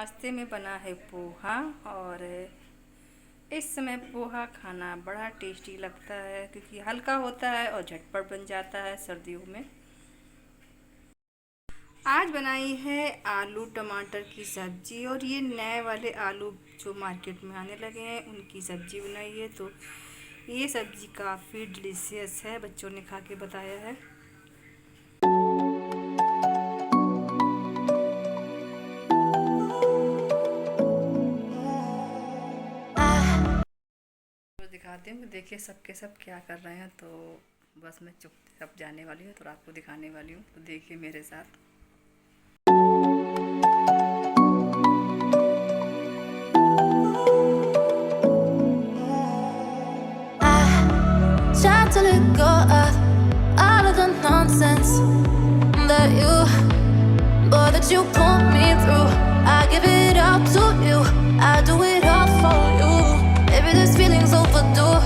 नाश्ते में बना है पोहा। और इस समय पोहा खाना बड़ा टेस्टी लगता है क्योंकि हल्का होता है और झटपट बन जाता है सर्दियों में। आज बनाई है आलू टमाटर की सब्जी, और ये नए वाले आलू जो मार्केट में आने लगे हैं उनकी सब्जी बनाई है। तो ये सब्जी काफ़ी डिलीशियस है, बच्चों ने खा के बताया है। तो दिखाती हूँ कि देखिए सबके सब क्या कर रहे हैं। तो बस मैं चुपचाप जाने वाली हूँ तो आपको दिखाने वाली हूँ, तो देखिए मेरे साथ। Try to let go of all of the nonsense that you put me through. I give it all to you. I do it all for you. Maybe this feeling's overdue.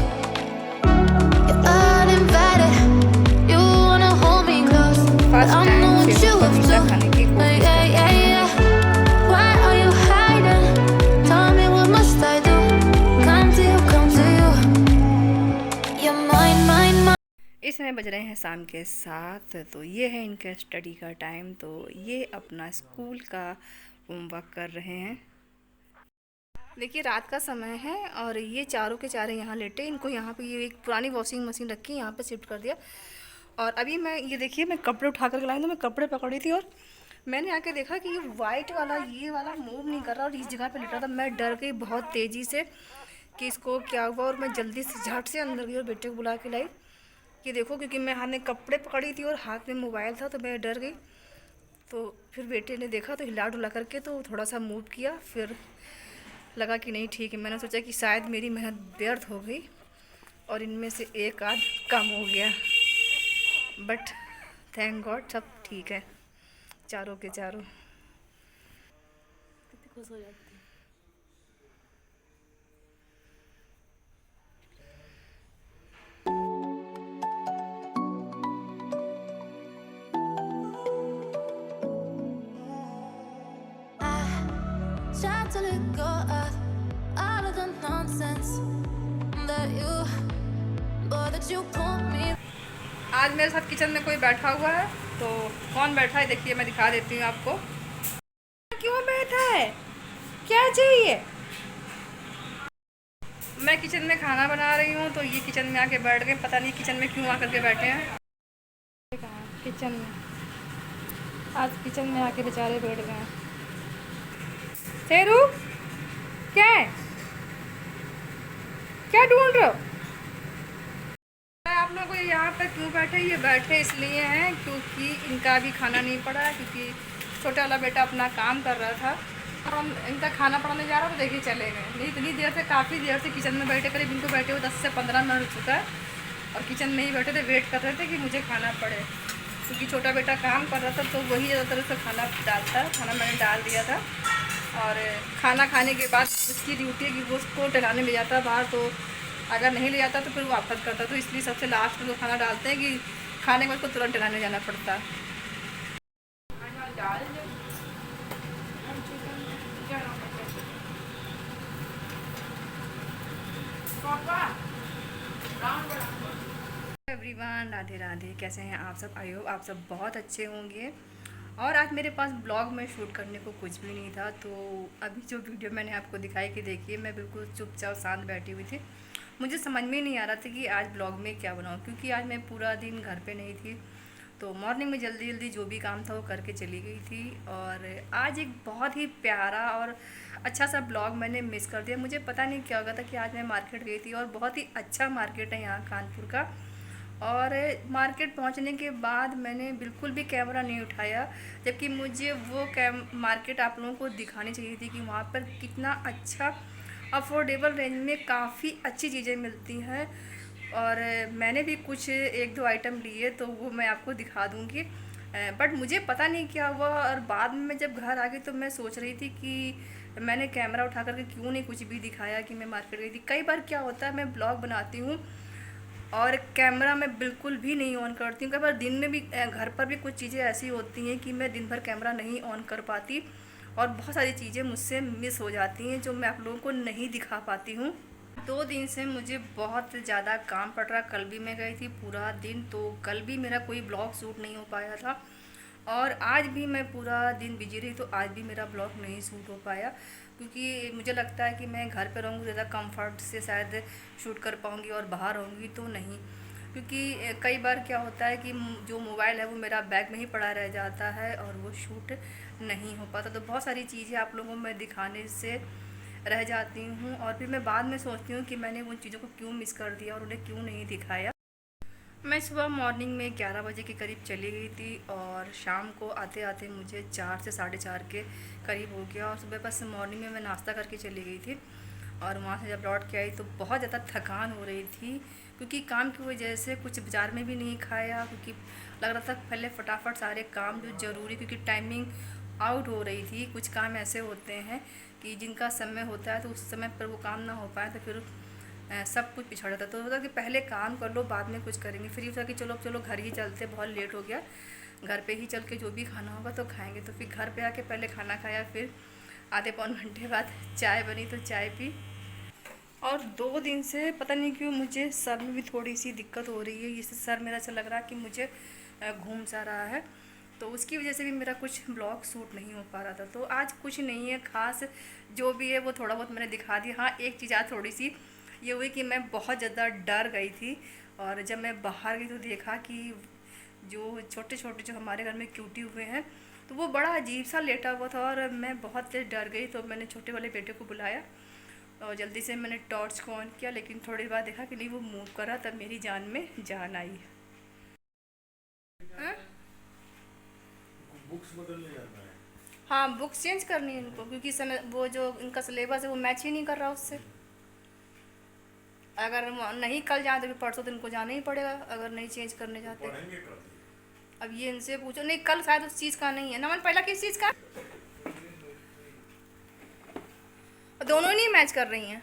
You're uninvited. You wanna hold me close, but I know what you have to. Yeah, yeah, yeah. Why are you hiding? Tell me what must I do? Come to you, come to you. You're mine, mine, mine. इस समय बज रहे हैं शाम के 7। तो ये है इनका स्टडी का टाइम। तो ये अपना स्कूल का होमवर्क कर रहे हैं। देखिए रात का समय है और ये चारों के चारे यहाँ लेटे। इनको यहाँ पे ये एक पुरानी वॉशिंग मशीन रखी, यहाँ पे शिफ्ट कर दिया। और अभी मैं ये देखिए मैं कपड़े उठा कर लाई, तो मैं कपड़े पकड़ी थी और मैंने आके देखा कि ये वाइट वाला ये वाला मूव नहीं कर रहा और इस जगह पे लेटा था। मैं डर गई बहुत तेज़ी से कि इसको क्या हुआ, और मैं जल्दी से झट से अंदर गई और बेटे को बुला के लाई कि देखो, क्योंकि मैं हाथ में कपड़े पकड़ी थी और हाथ में मोबाइल था, तो मैं डर गई। तो फिर बेटे ने देखा तो हिला डुला करके तो थोड़ा सा मूव किया, फिर लगा कि नहीं ठीक है। मैंने सोचा कि शायद मेरी मेहनत व्यर्थ हो गई और इनमें से एक आध कम हो गया, बट थैंक गॉड सब ठीक है, चारों के चारों। कितनी खुश हो जाती है। Try to let go of all of the nonsense that you put me. आज मेरे साथ किचन में कोई बैठा हुआ है, तो कौन बैठा है देखिए, मैं दिखा देती हूँ आपको। क्यों बैठा है, क्या चाहिए? मैं किचन में खाना बना रही हूँ तो ये किचन में आके बैठ गए, पता नहीं किचन में क्यों आकर के बैठे हैं। किचन में आज किचन में आके बेचारे बैठ गए हैं। शेरू क्या है, क्या ढूंढ रहे हो? आप लोग यहाँ पे क्यों बैठे? ये बैठे इसलिए हैं क्योंकि इनका भी खाना नहीं पड़ा, क्योंकि छोटा वाला बेटा अपना काम कर रहा था और हम इनका खाना पढ़ाने जा रहा था, तो देखिए चले गए। नहीं इतनी देर से, काफ़ी देर से किचन में बैठे, करीब इनको बैठे हुए 10 से 15 मिनट हो चुका है और किचन में ही बैठे थे, वेट कर रहे थे कि मुझे खाना पड़े, क्योंकि छोटा बेटा काम कर रहा था तो वही ज़्यादातर से खाना डालता है। खाना मैंने डाल दिया था और खाना खाने के बाद उसकी ड्यूटी है कि वो उसको टहलाने ले जाता है बाहर, तो अगर नहीं ले जाता तो फिर वो वापस करता, तो इसलिए सबसे लास्ट में तो खाना डालते हैं कि खाने के बाद उसको तुरंत टहलाने जाना पड़ता है। एवरीवन, राधे राधे। कैसे हैं आप सब? आई होप आप सब बहुत अच्छे होंगे। और आज मेरे पास ब्लॉग में शूट करने को कुछ भी नहीं था, तो अभी जो वीडियो मैंने आपको दिखाई कि देखिए मैं बिल्कुल चुपचाप शांत बैठी हुई थी। मुझे समझ में नहीं आ रहा था कि आज ब्लॉग में क्या बनाऊँ, क्योंकि आज मैं पूरा दिन घर पे नहीं थी। तो मॉर्निंग में जल्दी जल्दी जो भी काम था वो करके चली गई थी, और आज एक बहुत ही प्यारा और अच्छा सा ब्लॉग मैंने मिस कर दिया। मुझे पता नहीं क्या हो गया था कि आज मैं मार्केट गई थी, और बहुत ही अच्छा मार्केट है यहाँ कानपुर का। और मार्केट पहुंचने के बाद मैंने बिल्कुल भी कैमरा नहीं उठाया, जबकि मुझे वो मार्केट आप लोगों को दिखानी चाहिए थी कि वहाँ पर कितना अच्छा अफोर्डेबल रेंज में काफ़ी अच्छी चीज़ें मिलती हैं। और मैंने भी कुछ एक दो आइटम लिए, तो वो मैं आपको दिखा दूँगी। बट मुझे पता नहीं क्या हुआ, और बाद में जब घर आ गई तो मैं सोच रही थी कि मैंने कैमरा उठा करके क्यों नहीं कुछ भी दिखाया कि मैं मार्केट गई थी। कई बार क्या होता है, मैं ब्लॉग बनाती हूँ और कैमरा मैं बिल्कुल भी नहीं ऑन करती हूँ। कई बार दिन में भी घर पर भी कुछ चीज़ें ऐसी होती हैं कि मैं दिन भर कैमरा नहीं ऑन कर पाती, और बहुत सारी चीज़ें मुझसे मिस हो जाती हैं जो मैं आप लोगों को नहीं दिखा पाती हूँ। 2 दिन से मुझे बहुत ज़्यादा काम पड़ रहा। कल भी मैं गई थी पूरा दिन, तो कल भी मेरा कोई ब्लॉग शूट नहीं हो पाया था और आज भी मैं पूरा दिन बिजी रही, तो आज भी मेरा ब्लॉग नहीं शूट हो पाया क्योंकि मुझे लगता है कि मैं घर पे रहूँगी ज़्यादा कंफर्ट से शायद शूट कर पाऊँगी और बाहर रहूँगी तो नहीं, क्योंकि कई बार क्या होता है कि जो मोबाइल है वो मेरा बैग में ही पड़ा रह जाता है और वो शूट नहीं हो पाता। तो बहुत सारी चीज़ें आप लोगों को मैं दिखाने से रह जाती हूँ और फिर मैं बाद में सोचती हूँ कि मैंने उन चीज़ों को क्यों मिस कर दिया और उन्हें क्यों नहीं दिखाया। मैं सुबह मॉर्निंग में 11 बजे के करीब चली गई थी और शाम को आते आते मुझे 4 से 4:30 के करीब हो गया और सुबह बस मॉर्निंग में मैं नाश्ता करके चली गई थी और वहाँ से जब लौट के आई तो बहुत ज़्यादा थकान हो रही थी क्योंकि काम की वजह से कुछ बाज़ार में भी नहीं खाया क्योंकि लग रहा था पहले फटाफट सारे काम जो ज़रूरी, क्योंकि टाइमिंग आउट हो रही थी। कुछ काम ऐसे होते हैं कि जिनका समय होता है तो उस समय पर वो काम ना हो पाए तो फिर सब कुछ पिछड़ जाता। तो होता कि पहले काम कर लो बाद में कुछ करेंगे, फिर होता कि चलो चलो घर ही चलते, बहुत लेट हो गया, घर पे ही चल के जो भी खाना होगा तो खाएंगे। तो फिर घर पे आके पहले खाना खाया, फिर आधे पौन घंटे बाद चाय बनी तो चाय पी। और 2 दिन से पता नहीं क्यों मुझे सर में भी थोड़ी सी दिक्कत हो रही है, इससे सर मेरा ऐसा लग रहा है कि मुझे घूम सा रहा है, तो उसकी वजह से भी मेरा कुछ ब्लॉग शूट नहीं हो पा रहा था। तो आज कुछ नहीं है ख़ास, जो भी है वो थोड़ा बहुत मैंने दिखा दिया। हाँ, एक चीज़ आज थोड़ी सी ये हुई कि मैं बहुत ज़्यादा डर गई थी और जब मैं बाहर गई तो देखा कि जो छोटे छोटे जो हमारे घर में क्यूटी हुए हैं तो वो बड़ा अजीब सा लेटा हुआ था और मैं बहुत तेज डर गई। तो मैंने छोटे वाले बेटे को बुलाया और जल्दी से मैंने टॉर्च को ऑन किया, लेकिन थोड़ी देर बाद देखा कि नहीं वो मूव कर रहा, तब मेरी जान में जान आई। हाँ, बुक्स बदलने जाना है। हाँ, बुक्स चेंज करनी है इनको क्योंकि समय वो जो इनका सिलेबस है वो मैच ही नहीं कर रहा उससे। अगर नहीं कल जाए तो फिर परसों दिन को जाना ही पड़ेगा अगर नहीं चेंज करने जाते। पढ़ेंगे कल। अब ये इनसे पूछो, नहीं कल शायद उस चीज़ का नहीं है ना, मन पहला किस चीज़ का, दोनों ही नहीं मैच कर रही हैं,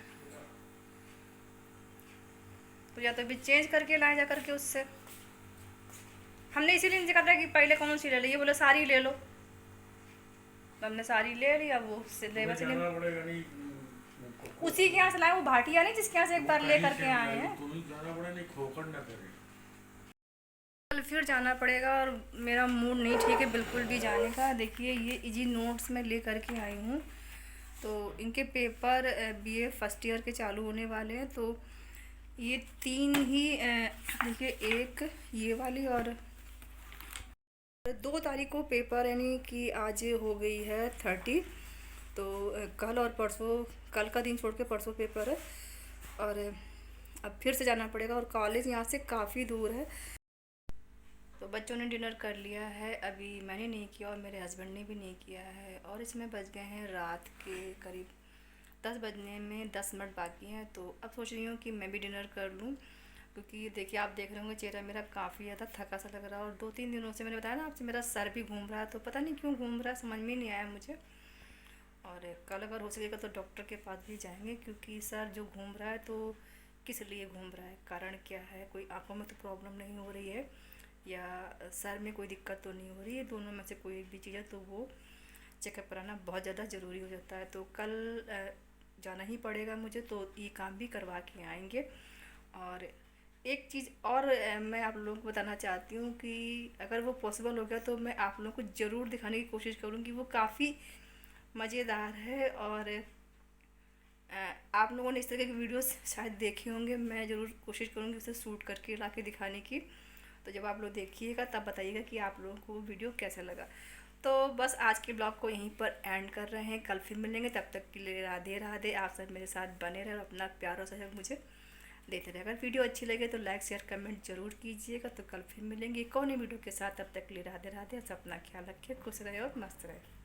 तो या तो भी चेंज करके लाए जा करके उससे। हमने इसीलिए नहीं कहा था कि पहले कौन सी ले ली, ये बोले सारी ले लो, तो हमने सारी ले ली। अब वो सिलेबस जाना पड़ेगा नहीं, उसी के यहाँ से लाए, वो भाटिया नहीं जिसके यहाँ से एक बार ले करके आए हैं, तुम्हें जाना पड़ेगा, नहीं खोखड़ ना करे। कल फिर जाना पड़ेगा और मेरा मूड नहीं ठीक है बिल्कुल भी जाने का। देखिए ये इजी नोट्स में ले करके आई हूँ, तो इनके पेपर बीए फर्स्ट ईयर के चालू होने वाले हैं। तो ये 3 ही देखिए, एक ये वाली और 2 तारीख को पेपर, यानी कि आज हो गई है 30, तो कल और परसों, कल का दिन छोड़ के परसों पेपर है और अब फिर से जाना पड़ेगा और कॉलेज यहाँ से काफ़ी दूर है। तो बच्चों ने डिनर कर लिया है, अभी मैंने नहीं किया और मेरे हस्बैंड ने भी नहीं किया है और इसमें बज गए हैं रात के करीब 10 बजने में 10 मिनट बाकी हैं। तो अब सोच रही हूँ कि मैं भी डिनर कर लूँ क्योंकि देखिए आप देख रहे होंगे चेहरा मेरा काफ़ी ज़्यादा थका सा लग रहा है और 2-3 दिनों से मैंने बताया ना आपसे मेरा सर भी घूम रहा है, तो पता नहीं क्यों घूम रहा है, समझ में नहीं आया मुझे। और कल अगर हो सकेगा तो डॉक्टर के पास भी जाएंगे क्योंकि सर जो घूम रहा है तो किस लिए घूम रहा है, कारण क्या है, कोई आँखों में तो प्रॉब्लम नहीं हो रही है या सर में कोई दिक्कत तो नहीं हो रही है, दोनों में से कोई एक भी चीज़ है, तो वो चेकअप कराना बहुत ज़्यादा ज़रूरी हो जाता है। तो कल जाना ही पड़ेगा मुझे, तो ये काम भी करवा के आएंगे। और एक चीज़ और मैं आप लोगों को बताना चाहती हूँ कि अगर वो पॉसिबल हो गया तो मैं आप लोगों को ज़रूर दिखाने की कोशिश करूँगी, वो काफ़ी मज़ेदार है और आप लोगों ने इस तरह के वीडियोस शायद देखे होंगे, मैं ज़रूर कोशिश करूँगी उसे शूट करके ला के दिखाने की। तो जब आप लोग देखिएगा तब बताइएगा कि आप लोगों को वो वीडियो कैसा लगा। तो बस आज के ब्लॉग को यहीं पर एंड कर रहे हैं, कल फिर मिलेंगे, तब तक के लिए राधे राधे। आप सब मेरे साथ बने रहे और अपना प्यार और सहयोग मुझे देते रहे। अगर वीडियो अच्छी लगे तो लाइक शेयर कमेंट जरूर कीजिएगा। तो कल फिर मिलेंगे एक और नई वीडियो के साथ, तब तक के लिए राधे राधे। सब अपना ख्याल रखिए, खुश रहे और मस्त रहे।